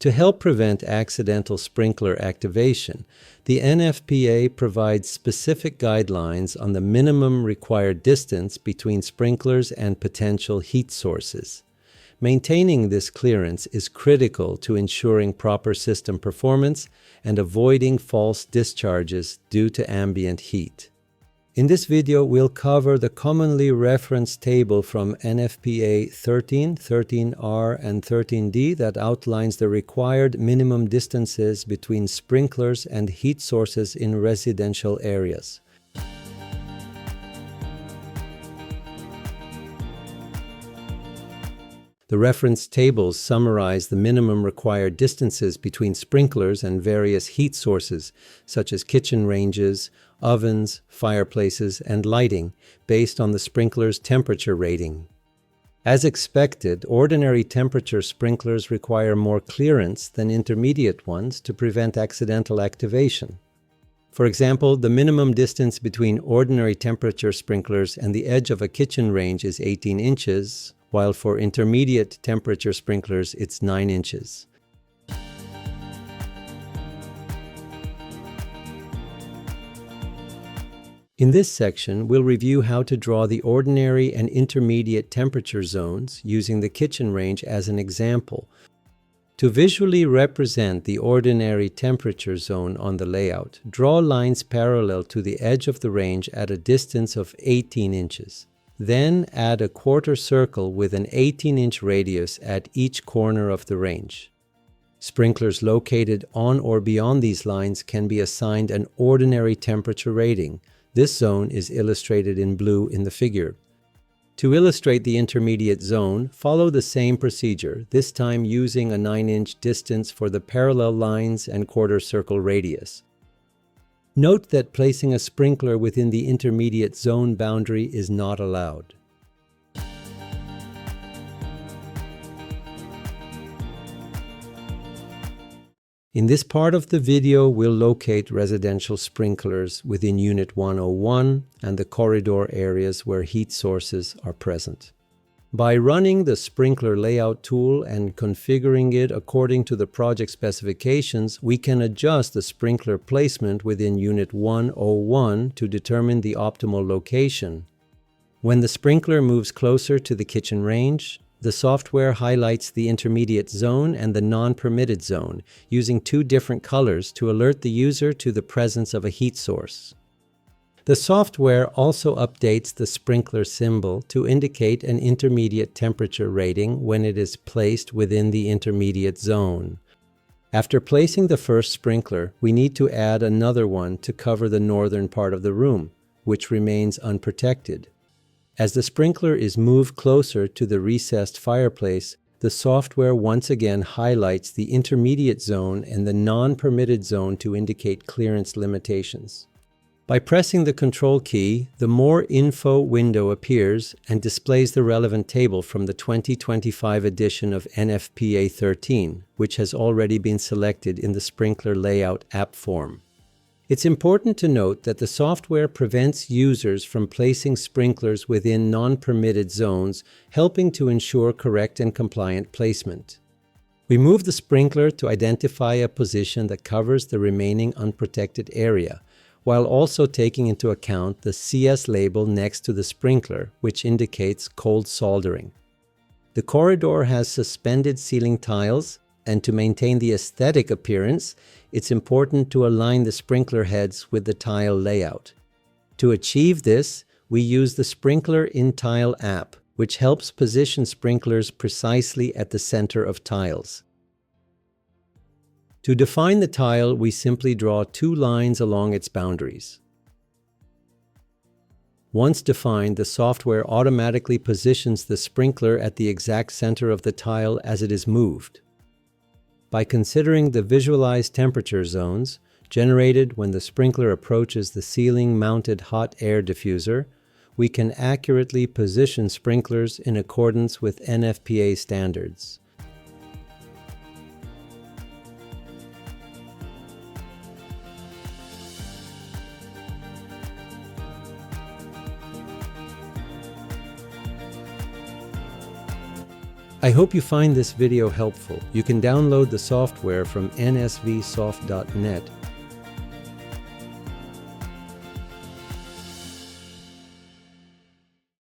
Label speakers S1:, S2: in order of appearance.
S1: To help prevent accidental sprinkler activation, the NFPA provides specific guidelines on the minimum required distance between sprinklers and potential heat sources. Maintaining this clearance is critical to ensuring proper system performance and avoiding false discharges due to ambient heat. In this video, we'll cover the commonly referenced table from NFPA 13, 13R, and 13D that outlines the required minimum distances between sprinklers and heat sources in residential areas. The reference tables summarize the minimum required distances between sprinklers and various heat sources, such as kitchen ranges, ovens, fireplaces, and lighting, based on the sprinkler's temperature rating. As expected, ordinary temperature sprinklers require more clearance than intermediate ones to prevent accidental activation. For example, the minimum distance between ordinary temperature sprinklers and the edge of a kitchen range is 18 inches, while for intermediate temperature sprinklers it's 9 inches. In this section, we'll review how to draw the ordinary and intermediate temperature zones using the kitchen range as an example. To visually represent the ordinary temperature zone on the layout, draw lines parallel to the edge of the range at a distance of 18 inches. Then add a quarter circle with an 18-inch radius at each corner of the range. Sprinklers located on or beyond these lines can be assigned an ordinary temperature rating. This zone is illustrated in blue in the figure. To illustrate the intermediate zone, follow the same procedure, this time using a 9-inch distance for the parallel lines and quarter circle radius. Note that placing a sprinkler within the intermediate zone boundary is not allowed. In this part of the video, we'll locate residential sprinklers within Unit 101 and the corridor areas where heat sources are present. By running the sprinkler layout tool and configuring it according to the project specifications, we can adjust the sprinkler placement within Unit 101 to determine the optimal location. When the sprinkler moves closer to the kitchen range, the software highlights the intermediate zone and the non-permitted zone, using two different colors to alert the user to the presence of a heat source. The software also updates the sprinkler symbol to indicate an intermediate temperature rating when it is placed within the intermediate zone. After placing the first sprinkler, we need to add another one to cover the northern part of the room, which remains unprotected. As the sprinkler is moved closer to the recessed fireplace, the software once again highlights the intermediate zone and the non-permitted zone to indicate clearance limitations. By pressing the Control key, the More Info window appears and displays the relevant table from the 2025 edition of NFPA 13, which has already been selected in the Sprinkler Layout app form. It's important to note that the software prevents users from placing sprinklers within non-permitted zones, helping to ensure correct and compliant placement. We move the sprinkler to identify a position that covers the remaining unprotected area, while also taking into account the CS label next to the sprinkler, which indicates cold soldering. The corridor has suspended ceiling tiles, and to maintain the aesthetic appearance, it's important to align the sprinkler heads with the tile layout. To achieve this, we use the Sprinkler in Tile app, which helps position sprinklers precisely at the center of tiles. To define the tile, we simply draw two lines along its boundaries. Once defined, the software automatically positions the sprinkler at the exact center of the tile as it is moved. By considering the visualized temperature zones, generated when the sprinkler approaches the ceiling-mounted hot air diffuser, we can accurately position sprinklers in accordance with NFPA standards. I hope you find this video helpful. You can download the software from nsvsoft.net